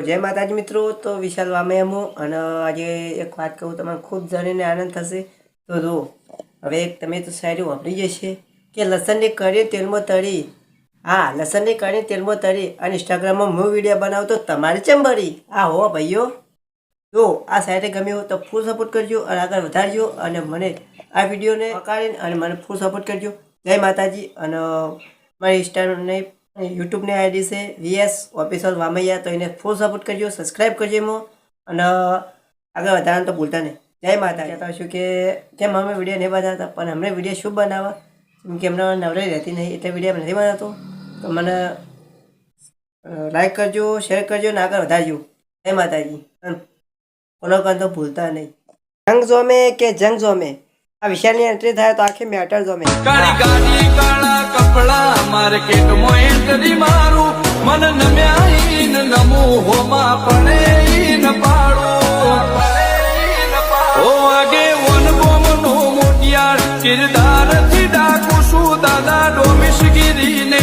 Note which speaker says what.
Speaker 1: जय माताजी मित्रों। तो विशाल वामे हूँ અને આજે એક વાત કહું તમને ખૂબ જાણીને આનંદ થશે। તો જો હવે એક તમે તો શાયરી વાપરી જશે કે લસણની કઢી તેલમાં તળી, હા લસણની કઢી તેલમાં તળી અને ઇન્સ્ટાગ્રામમાં હું વિડીયો બનાવું તો તમારી ચંબરી આ હો ભાઈઓ। જો આ શાયરી ગમી હોય તો ફૂલ સપોર્ટ કરજો અને આગળ વધારજો અને મને આ વિડીયોને પકાડીને અને મને ફૂલ સપોર્ટ કરજો। જય માતાજી। અને મારી ઇન્સ્ટાને यूट्यूब ने आईडी से VS ऑफिशियल वामैया, तो इन्हें फुल सपोर्ट करजो, सब्सक्राइब करजो मो અને આગળ વધારવાનું તો ભૂલતા નહીં। જય માતા। કહેતા છું કે જેમ અમે વિડીયો નહીં બનાવતા પણ અમને વિડીયો શું બનાવવા, કેમ કે અમને નવરાઈ રહેતી નહીં એટલે વિડીયો નથી બનાવતો। તો મને લાઈક કરજો, શેર કરજો અને આગળ વધારજો। જય માતાજી। ફોલો કરવાનું તો ભૂલતા નહીં। જંગ જોમે કે જંગ જોમે આ વિશાળની એન્ટ્રી થાય તો આખી મેટર જોમે।
Speaker 2: કાળી ગાડી કાળા કપડા માર્કેટ માં એન્ટ્રી મારું મન નમ્યાઈન નમો હોમાં પડે ન પાડો ઓ આગે વન બોમ નો મોટિયાર કિરદાર થી ડાકુ શું દાદા ડોમિશ ગીરી ને